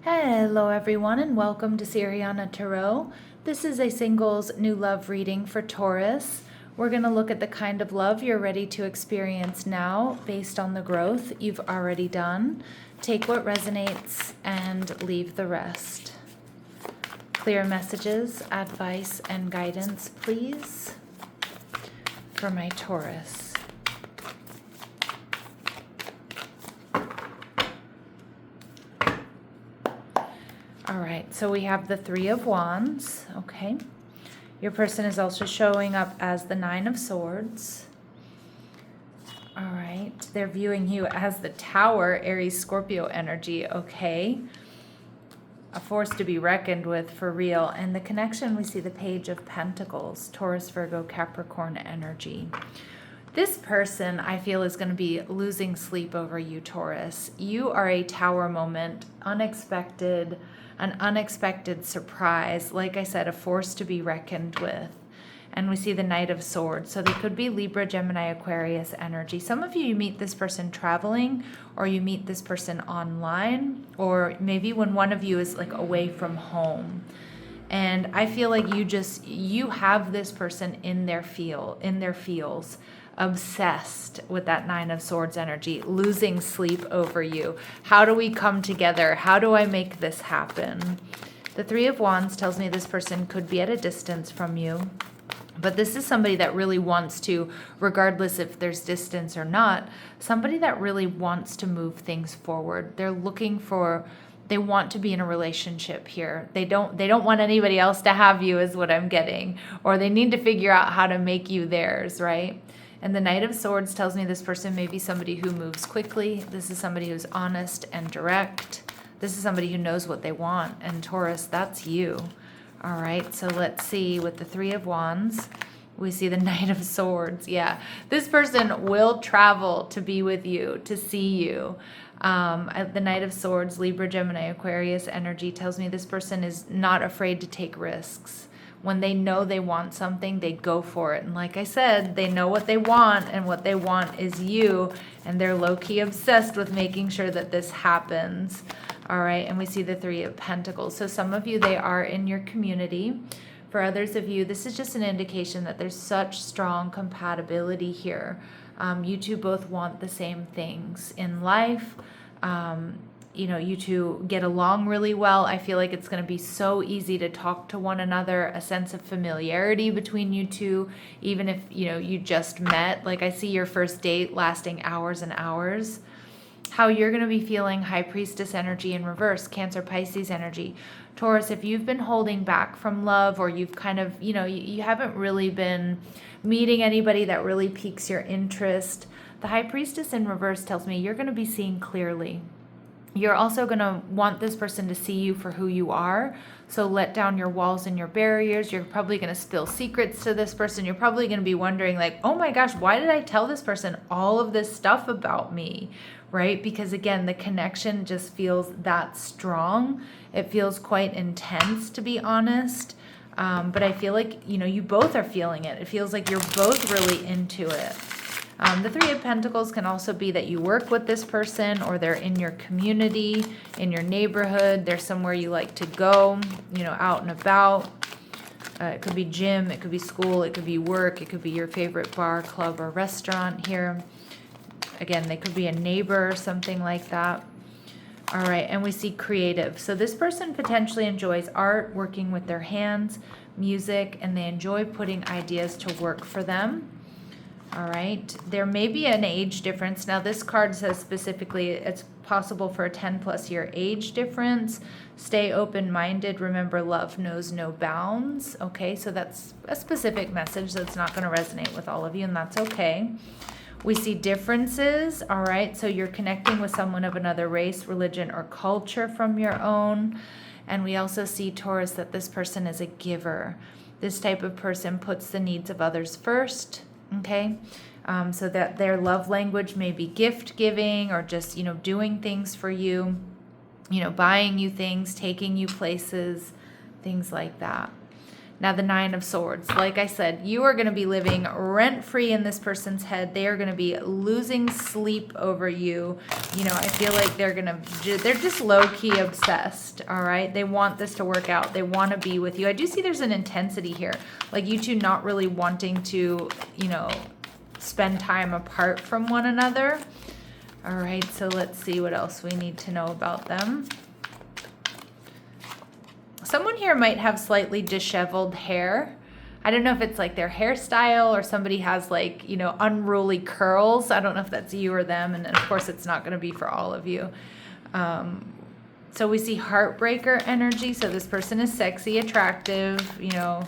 Hello everyone and welcome to Siriana Tarot. This is a singles new love reading for Taurus. We're going to look at the kind of love you're ready to experience now based on the growth you've already done. Take what resonates and leave the rest. Clear messages, advice, and guidance, please, for my Taurus. All right, so we have the Three of Wands, okay? Your person is also showing up as the Nine of Swords. All right, they're viewing you as the Tower, Aries, Scorpio energy, okay? A force to be reckoned with for real. And the connection, we see the Page of Pentacles, Taurus, Virgo, Capricorn energy. This person, I feel, is going to be losing sleep over you, Taurus. You are a Tower moment, unexpected, an unexpected surprise. Like I said, a force to be reckoned with. And we see the Knight of Swords. So they could be Libra, Gemini, Aquarius energy. Some of you meet this person traveling, or you meet this person online, or maybe when one of you is like away from home. And I feel like you have this person in their feels, obsessed with that Nine of Swords energy, losing sleep over you. How do we come together? How do I make this happen? The Three of Wands tells me this person could be at a distance from you, but this is somebody that really wants to, regardless if there's distance or not, somebody that really wants to move things forward. They want to be in a relationship here. They don't want anybody else to have you, is what I'm getting. Or they need to figure out how to make you theirs, right? And the Knight of Swords tells me this person may be somebody who moves quickly. This is somebody who's honest and direct. This is somebody who knows what they want. And Taurus, that's you. All right, so let's see with the Three of Wands. We see the Knight of Swords. Yeah, this person will travel to be with you, to see you. The Knight of Swords, Libra, Gemini, Aquarius energy tells me this person is not afraid to take risks. When they know they want something, they go for it. And like I said, they know what they want, and what they want is you. And they're low-key obsessed with making sure that this happens. All right, and we see the Three of Pentacles. So some of you, they are in your community. For others of you, this is just an indication that there's such strong compatibility here. You two both want the same things in life. You two get along really well. I feel like it's going to be so easy to talk to one another, a sense of familiarity between you two, even if, you just met. Like I see your first date lasting hours and hours. How you're going to be feeling High Priestess energy in reverse, Cancer, Pisces energy. Taurus, if you've been holding back from love, or you've kind of, you haven't really been meeting anybody that really piques your interest, the High Priestess in reverse tells me you're going to be seeing clearly. You're also going to want this person to see you for who you are. So let down your walls and your barriers. You're probably going to spill secrets to this person. You're probably going to be wondering like, oh my gosh, why did I tell this person all of this stuff about me? Right? Because again, the connection just feels that strong. It feels quite intense, to be honest. But I feel like, you both are feeling it. It feels like you're both really into it. The Three of Pentacles can also be that you work with this person, or they're in your community, in your neighborhood. They're somewhere you like to go, out and about. It could be gym, it could be school, it could be work, it could be your favorite bar, club, or restaurant here. Again, they could be a neighbor or something like that. All right, and we see creative. So this person potentially enjoys art, working with their hands, music, and they enjoy putting ideas to work for them. All right, there may be an age difference. Now this card says specifically it's possible for a 10+ year age difference. Stay open-minded. Remember, love knows no bounds. Okay, so that's a specific message that's not going to resonate with all of you, and that's okay. We see differences. All right, so you're connecting with someone of another race, religion, or culture from your own. And we also see, Taurus, that this person is a giver. This type of person puts the needs of others first. Okay, so that their love language may be gift giving, or just, doing things for you, buying you things, taking you places, things like that. Now the Nine of Swords, like I said, you are going to be living rent-free in this person's head. They are going to be losing sleep over you. You know, I feel like they're just low-key obsessed, all right? They want this to work out. They want to be with you. I do see there's an intensity here, like you two not really wanting to, you know, spend time apart from one another. All right, so let's see what else we need to know about them. Someone here might have slightly disheveled hair. I don't know if it's like their hairstyle or somebody has like, you know, unruly curls. I don't know if that's you or them. And of course, it's not going to be for all of you. So we see heartbreaker energy. So this person is sexy, attractive, you know.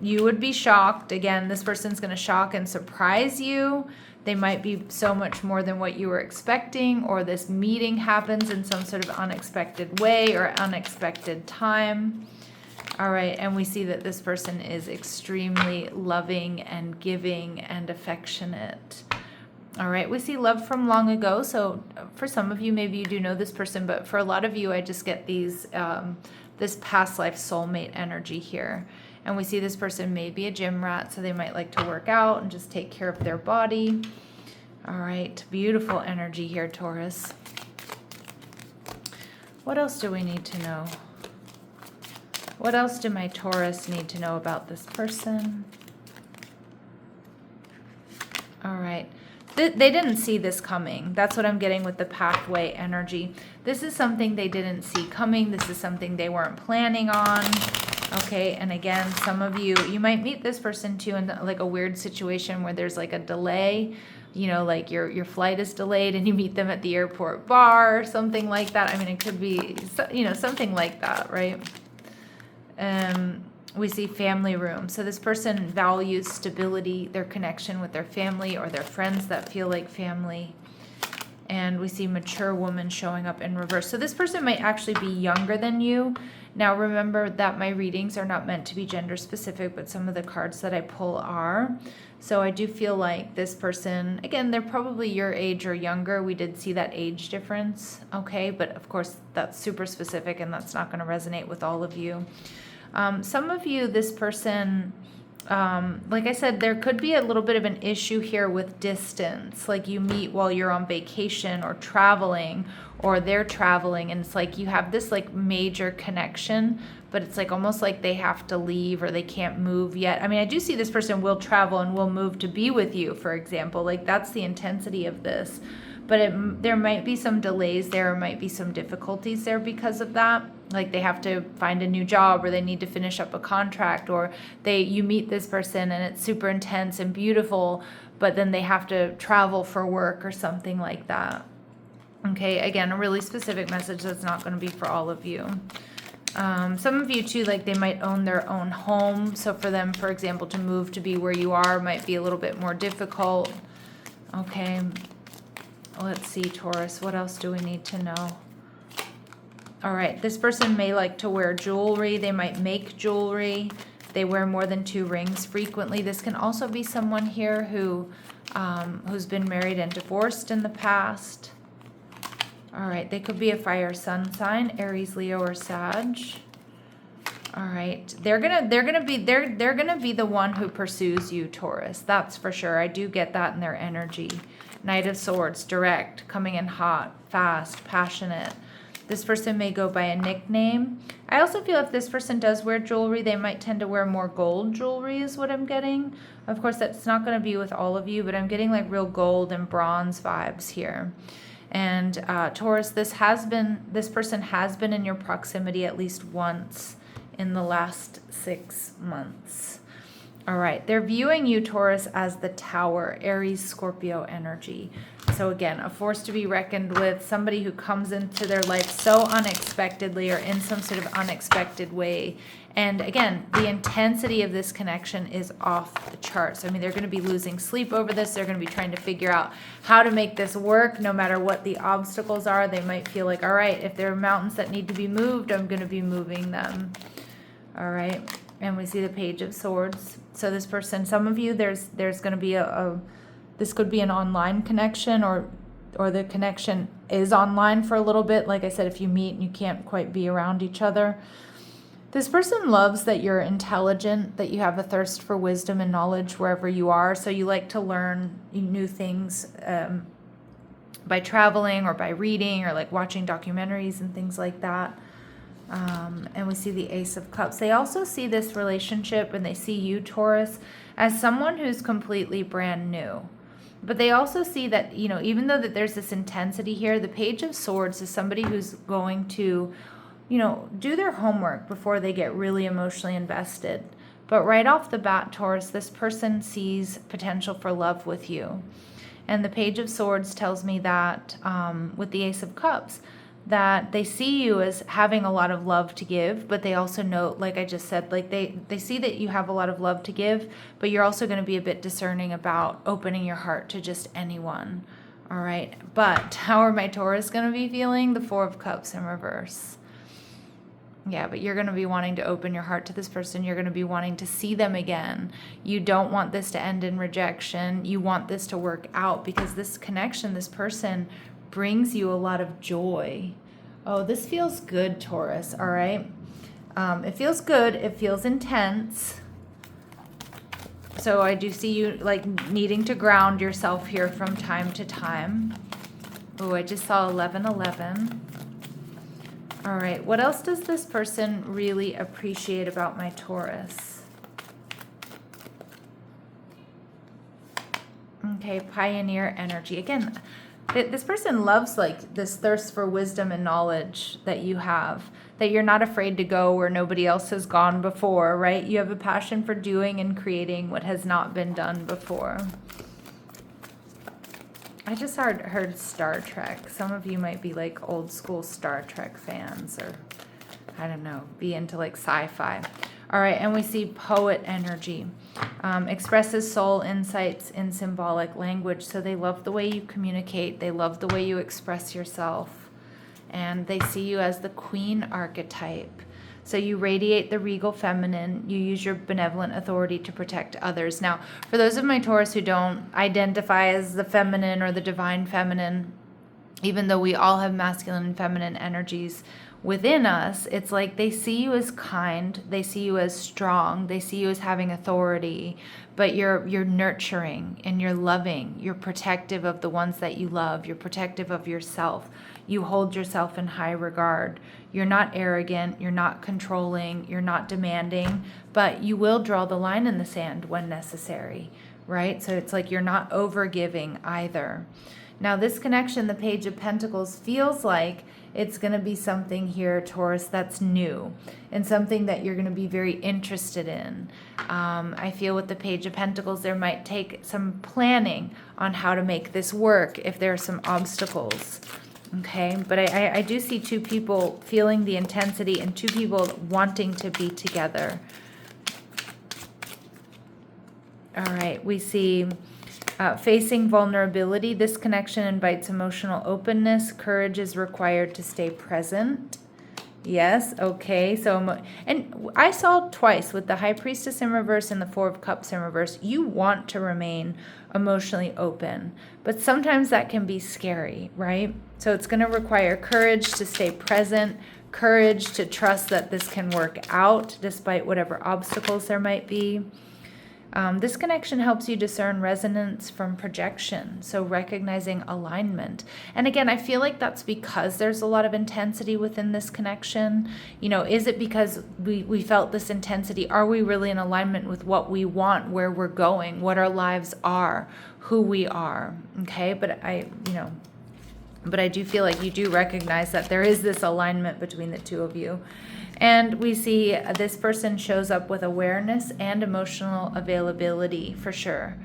You would be shocked. Again, this person's going to shock and surprise you. They might be so much more than what you were expecting, or this meeting happens in some sort of unexpected way or unexpected time. All right, and we see that this person is extremely loving and giving and affectionate. All right, we see love from long ago. So for some of you, maybe you do know this person, but for a lot of you, I just get these this past life soulmate energy here. And we see this person may be a gym rat, so they might like to work out and just take care of their body. All right, beautiful energy here, Taurus. What else do we need to know? What else do my Taurus need to know about this person? All right. They didn't see this coming. That's what I'm getting with the pathway energy. This is something they didn't see coming. This is something they weren't planning on. Okay, and again, some of you might meet this person too in like a weird situation where there's like a delay, you know, like your flight is delayed and you meet them at the airport bar or something like that. I mean, it could be, you know, something like that, right? We see family room. So this person values stability, their connection with their family or their friends that feel like family. And we see mature woman showing up in reverse. So this person might actually be younger than you. Now remember that my readings are not meant to be gender specific, but some of the cards that I pull are. So I do feel like this person, again, they're probably your age or younger. We did see that age difference, okay? But of course, that's super specific and that's not going to resonate with all of you. Some of you, this person, like I said, there could be a little bit of an issue here with distance. Like you meet while you're on vacation or traveling, or they're traveling, and it's like you have this like major connection, but it's like almost like they have to leave or they can't move yet. I mean, I do see this person will travel and will move to be with you, for example. Like that's the intensity of this. But there might be some delays there, might be some difficulties there because of that. Like they have to find a new job, or they need to finish up a contract, or you meet this person and it's super intense and beautiful, but then they have to travel for work or something like that. Okay, again, a really specific message that's not going to be for all of you. Some of you too, like they might own their own home. So for them, for example, to move to be where you are might be a little bit more difficult. Okay. Let's see, Taurus, what else do we need to know? All right, this person may like to wear jewelry. They might make jewelry. They wear more than 2 rings frequently. This can also be someone here who's been married and divorced in the past. All right, they could be a fire sun sign, Aries, Leo, or Sag. All right, they're gonna be the one who pursues you, Taurus. That's for sure. I do get that in their energy. Knight of Swords, direct, coming in hot, fast, passionate. This person may go by a nickname. I also feel if this person does wear jewelry, they might tend to wear more gold jewelry is what I'm getting. Of course, that's not going to be with all of you, but I'm getting like real gold and bronze vibes here. And Taurus, this person has been in your proximity at least once in the last 6 months. All right, they're viewing you, Taurus, as the Tower, Aries, Scorpio energy. So again, a force to be reckoned with, somebody who comes into their life so unexpectedly or in some sort of unexpected way. And again, the intensity of this connection is off the charts. I mean, they're going to be losing sleep over this. They're going to be trying to figure out how to make this work no matter what the obstacles are. They might feel like, all right, if there are mountains that need to be moved, I'm going to be moving them. All right. And we see the Page of Swords. So this person, some of you, there's going to be this could be an online connection, or the connection is online for a little bit. Like I said, if you meet and you can't quite be around each other. This person loves that you're intelligent, that you have a thirst for wisdom and knowledge wherever you are. So you like to learn new things by traveling or by reading or like watching documentaries and things like that. And we see the Ace of Cups. They also see this relationship, and they see you, Taurus, as someone who's completely brand new. But they also see that, you know, even though that there's this intensity here, the Page of Swords is somebody who's going to, you know, do their homework before they get really emotionally invested. But right off the bat, Taurus, this person sees potential for love with you. And the Page of Swords tells me that with the Ace of Cups, that they see you as having a lot of love to give, but they also know, like I just said, like they see that you have a lot of love to give, but you're also going to be a bit discerning about opening your heart to just anyone. All right. But how are my Taurus going to be feeling? The Four of Cups in reverse. Yeah, but you're going to be wanting to open your heart to this person. You're going to be wanting to see them again. You don't want this to end in rejection. You want this to work out, because this connection, this person brings you a lot of joy. Oh, this feels good, Taurus. All right. It feels good. It feels intense. So I do see you like needing to ground yourself here from time to time. Oh, I just saw 1111. All right. What else does this person really appreciate about my Taurus? Okay. Pioneer energy. Again, this person loves like this thirst for wisdom and knowledge that you have, that you're not afraid to go where nobody else has gone before, right? You have a passion for doing and creating what has not been done before. I just heard Star Trek. Some of you might be like old school Star Trek fans, or I don't know, be into like sci-fi. All right, and we see poet energy. Expresses soul insights in symbolic language. So they love the way you communicate. They love the way you express yourself. And they see you as the queen archetype. So you radiate the regal feminine. You use your benevolent authority to protect others. Now, for those of my Taurus who don't identify as the feminine or the divine feminine, even though we all have masculine and feminine energies within us, it's like they see you as kind, they see you as strong, they see you as having authority, but you're nurturing and you're loving, you're protective of the ones that you love, you're protective of yourself, you hold yourself in high regard, you're not arrogant, you're not controlling, you're not demanding, but you will draw the line in the sand when necessary, right? So it's like you're not overgiving either. Now this connection, the Page of Pentacles, feels like it's going to be something here, Taurus, that's new and something that you're going to be very interested in. I feel with the Page of Pentacles, there might take some planning on how to make this work if there are some obstacles. Okay, but I do see two people feeling the intensity and two people wanting to be together. All right, we see facing vulnerability. This connection invites emotional openness. Courage is required to stay present. Yes, okay. So, and I saw twice with the High Priestess in reverse and the Four of Cups in reverse, you want to remain emotionally open, but sometimes that can be scary, right? So it's going to require courage to stay present, courage to trust that this can work out despite whatever obstacles there might be. This connection helps you discern resonance from projection, so recognizing alignment. And again, I feel like that's because there's a lot of intensity within this connection. You know, is it because we felt this intensity? Are we really in alignment with what we want, where we're going, what our lives are, who we are? Okay, but I do feel like you do recognize that there is this alignment between the two of you. And we see this person shows up with awareness and emotional availability for sure.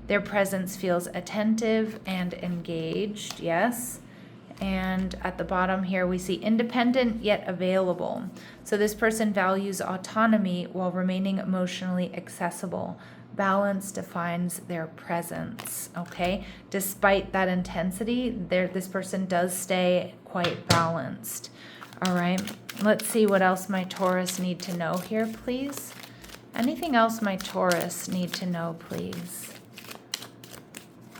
Their presence feels attentive and engaged, yes. And at the bottom here, we see independent yet available. So this person values autonomy while remaining emotionally accessible. Balance defines their presence, okay? Despite that intensity, this person does stay quite balanced. All right, let's see what else my Taurus need to know here, please. Anything else my Taurus need to know, please?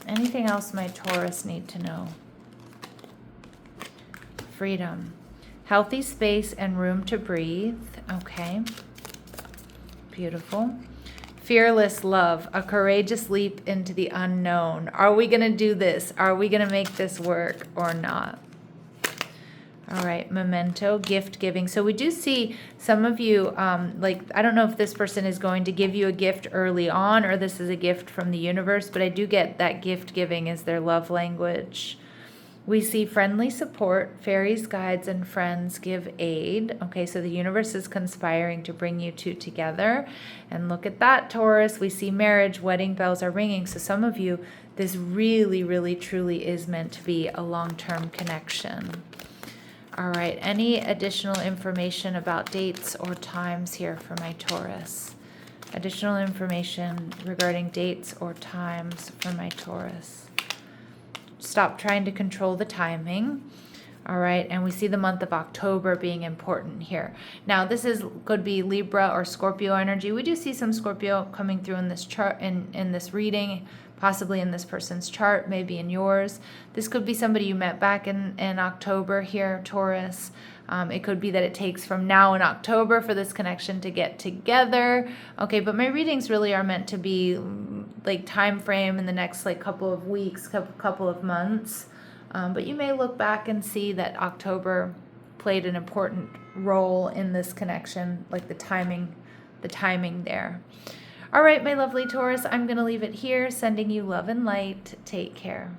Anything else my Taurus need to know? Freedom. Healthy space and room to breathe. Okay. Beautiful. Fearless love, a courageous leap into the unknown. Are we going to do this? Are we going to make this work or not? All right, memento, gift giving. So we do see some of you, like, I don't know if this person is going to give you a gift early on or this is a gift from the universe, but I do get that gift giving is their love language. We see friendly support, fairies, guides, and friends give aid. Okay, so the universe is conspiring to bring you two together. And look at that, Taurus. We see marriage, wedding bells are ringing. So some of you, this really, really, truly is meant to be a long-term connection. All right, any additional information about dates or times here for my Taurus? Additional information regarding dates or times for my Taurus. Stop trying to control the timing. All right, and we see the month of October being important here. Now, this could be Libra or Scorpio energy. We do see some Scorpio coming through in this chart, in this reading, possibly in this person's chart, maybe in yours. This could be somebody you met back in October here, Taurus. It could be that it takes from now in October for this connection to get together. Okay, but my readings really are meant to be like time frame in the next like couple of weeks, couple of months. But you may look back and see that October played an important role in this connection, like the timing there. All right, my lovely Taurus, I'm going to leave it here, sending you love and light. Take care.